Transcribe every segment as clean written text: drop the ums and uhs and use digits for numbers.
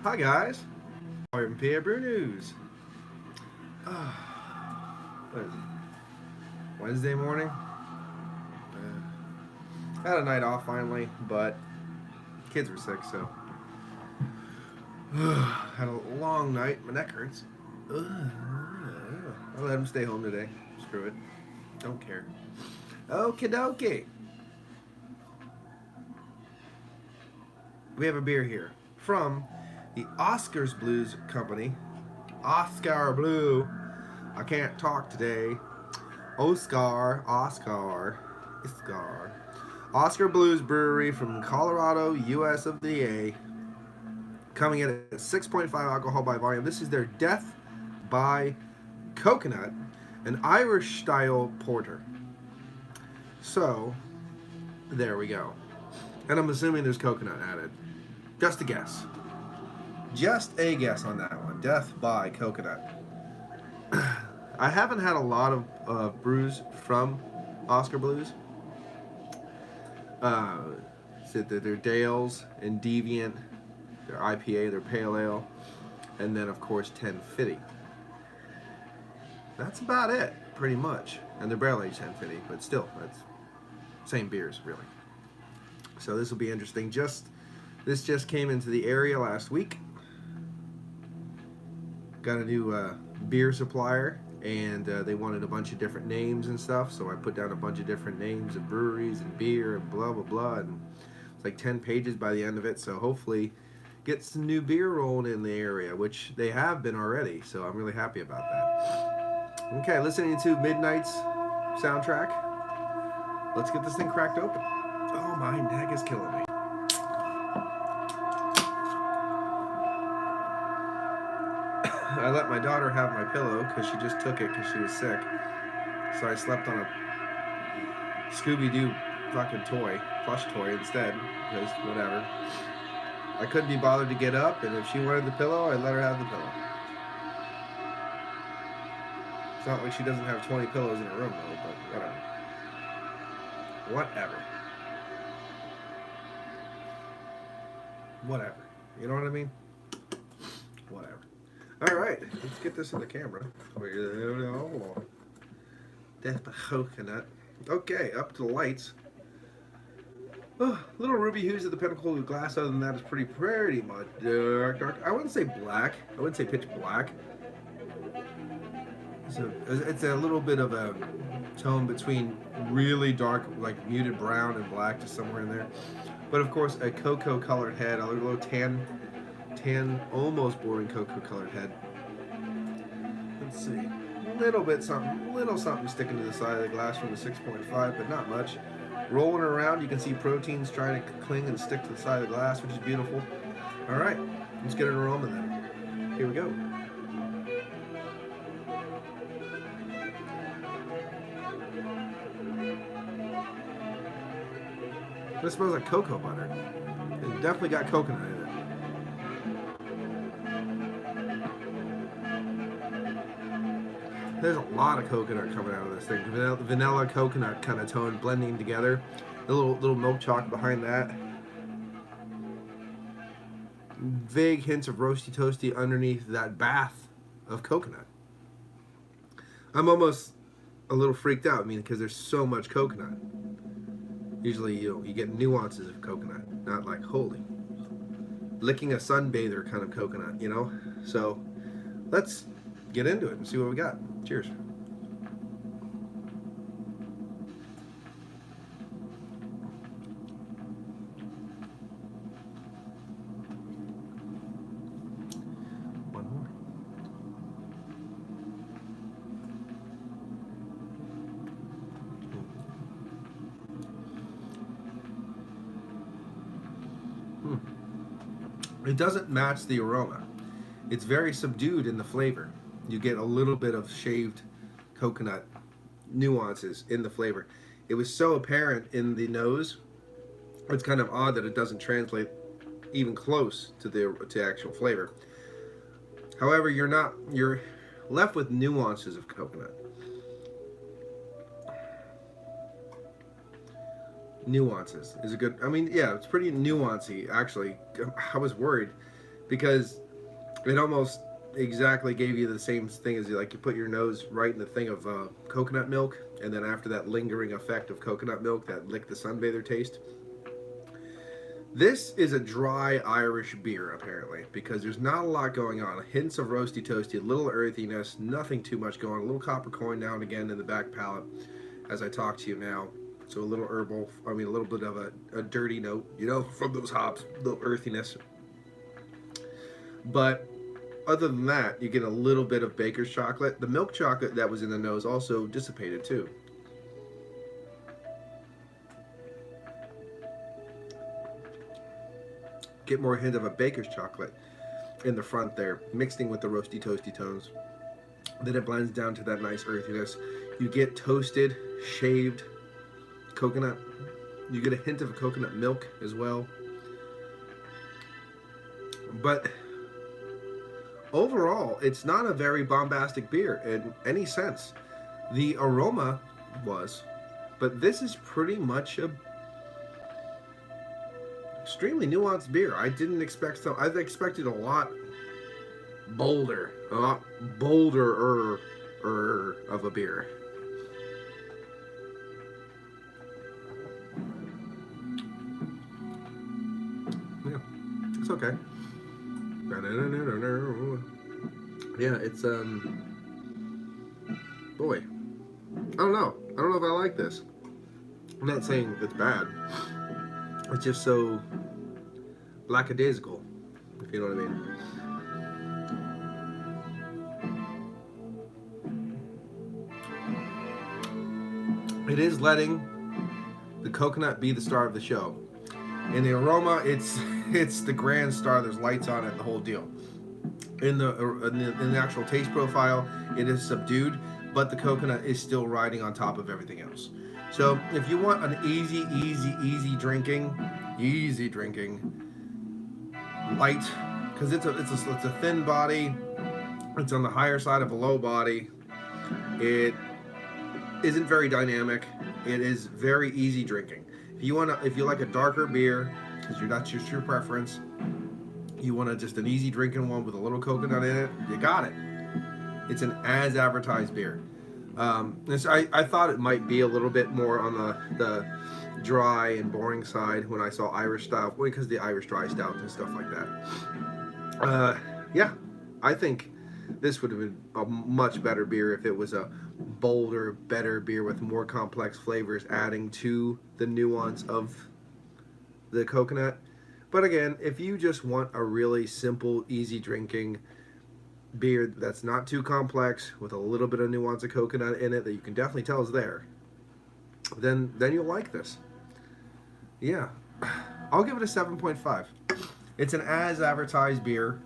Hi guys, I'm PABrewNews. What is it? Wednesday morning. Had a night off finally, but kids were sick, so had a long night. My neck hurts. I'll let them stay home today. Screw it. Don't care. Okie dokie. We have a beer here from the Oscar's Blues Company. Oskar Blue. I can't talk today. Oskar. Oskar Blues Brewery from Colorado, US of the A. Coming in at 6.5 alcohol by volume. This is their Death by Coconut, an Irish style porter. So, there we go. And I'm assuming there's coconut added. Just a guess. Just a guess on that one. Death by Coconut. I haven't had a lot of brews from Oskar Blues. Their Dales and Deviant, their IPA, their Pale Ale, and then of course 1050. That's about it, pretty much. And they're barrel aged 1050, but still, that's same beers, really. So this will be interesting. This just came into the area last week. Got a new beer supplier, and they wanted a bunch of different names and stuff, so I put down a bunch of different names of breweries and beer and blah blah blah, and it's like 10 pages by the end of it, so hopefully get some new beer rolling in the area, which they have been already, so I'm really happy about that. Okay, listening to Midnight's soundtrack. Let's get this thing cracked open. Oh, my neck is killing me. I let my daughter have my pillow because she just took it because she was sick. So I slept on a Scooby-Doo fucking plush toy instead, because whatever. I couldn't be bothered to get up, and if she wanted the pillow, I'd let her have the pillow. It's not like she doesn't have 20 pillows in her room, though, but whatever. Whatever. You know what I mean? Whatever. Alright, let's get this in the camera. Death by Coconut. Okay, up to the lights. Oh, little ruby hues at the pinnacle of glass. Other than that, it's pretty much dark. I wouldn't say black. I wouldn't say pitch black. So it's a little bit of a tone between really dark, like muted brown and black, just somewhere in there. But of course, a cocoa colored head, a little tan, almost bordering cocoa colored head. Let's see, little something sticking to the side of the glass from the 6.5, but not much. Rolling around, you can see proteins trying to cling and stick to the side of the glass, which is beautiful. All right, let's get an aroma then. Here we go. This smells like cocoa butter. It definitely got coconut in it. There's a lot of coconut coming out of this thing. Vanilla coconut kind of tone blending together. A little milk chocolate behind that. Vague hints of roasty toasty underneath that bath of coconut. I'm almost a little freaked out, because there's so much coconut. Usually, you get nuances of coconut, not like holy, licking a sunbather kind of coconut, So, let's get into it and see what we got. Cheers. One more. It doesn't match the aroma. It's very subdued in the flavor. You get a little bit of shaved coconut nuances in the flavor. It was so apparent in the nose. It's kind of odd that it doesn't translate even close to actual flavor. However, you're left with nuances of coconut. Nuances is a good, it's pretty nuancy, actually. I was worried because it almost exactly gave you the same thing as you put your nose right in the thing of coconut milk, and then after that lingering effect of coconut milk, that lick the sunbather taste. This is a dry Irish beer, apparently, because there's not a lot going on. Hints of roasty toasty, a little earthiness, nothing too much going on. A little copper coin now and again in the back palate as I talk to you now. So a little herbal, a little bit of a dirty note, from those hops, a little earthiness. But other than that, you get a little bit of baker's chocolate. The milk chocolate that was in the nose also dissipated too. Get more hint of a baker's chocolate in the front there, mixing with the roasty toasty tones. Then it blends down to that nice earthiness. You get toasted, shaved coconut. You get a hint of coconut milk as well. But overall, it's not a very bombastic beer in any sense. The aroma was, but this is pretty much a extremely nuanced beer. I didn't expect so. I expected a lot bolder of a beer. Yeah, it's okay. Yeah, it's boy, I don't know if I like this. I'm not saying it's bad. It's just so lackadaisical, if you know what I mean. It is letting the coconut be the star of the show. In the aroma, it's the grand star. There's lights on it, the whole deal. In the actual taste profile, it is subdued, but the coconut is still riding on top of everything else. So if you want an easy drinking, light, because it's a thin body, it's on the higher side of a low body. It isn't very dynamic. It is very easy drinking. If you like a darker beer, because that's just your preference, you want just an easy drinking one with a little coconut in it, you got it. It's an as advertised beer. I thought it might be a little bit more on the dry and boring side when I saw Irish style, because the Irish dry stout and stuff like that. Yeah, I think this would have been a much better beer if it was a bolder, better beer with more complex flavors adding to the nuance of the coconut. But again, if you just want a really simple, easy drinking beer that's not too complex with a little bit of nuance of coconut in it that you can definitely tell is there, then you'll like this. Yeah, I'll give it a 7.5. It's an as advertised beer,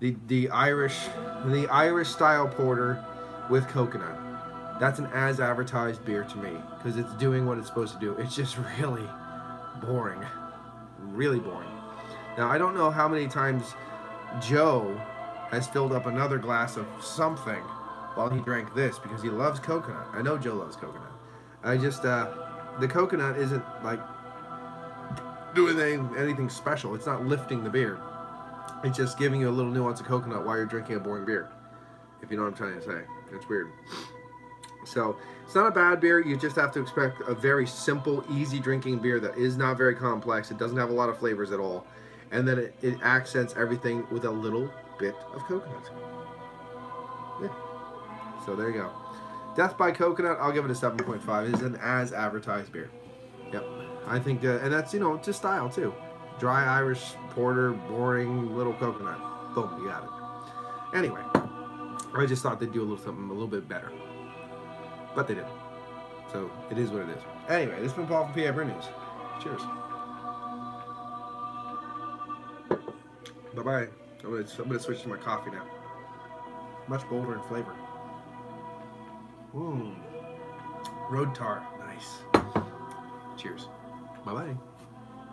the Irish style porter with coconut. That's an as advertised beer to me because it's doing what it's supposed to do. It's just really boring. Now, I don't know how many times Joe has filled up another glass of something while he drank this because he loves coconut. I know Joe loves coconut. I just, the coconut isn't doing anything special. It's not lifting the beer. It's just giving you a little nuance of coconut while you're drinking a boring beer. If you know what I'm trying to say. It's weird. So, it's not a bad beer. You just have to expect a very simple, easy drinking beer that is not very complex. It doesn't have a lot of flavors at all. And then it accents everything with a little bit of coconut. Yeah. So there you go. Death by Coconut, I'll give it a 7.5. It is an as advertised beer. Yep. I think, and that's, to style too. Dry Irish porter, boring little coconut. Boom, you got it. Anyway, I just thought they'd do something a little bit better. But they didn't. So it is what it is. Anyway, this has been Paul from PABrewNews. Cheers. Bye-bye. I'm gonna switch to my coffee now. Much bolder in flavor. Road tar. Nice. Cheers. Bye-bye.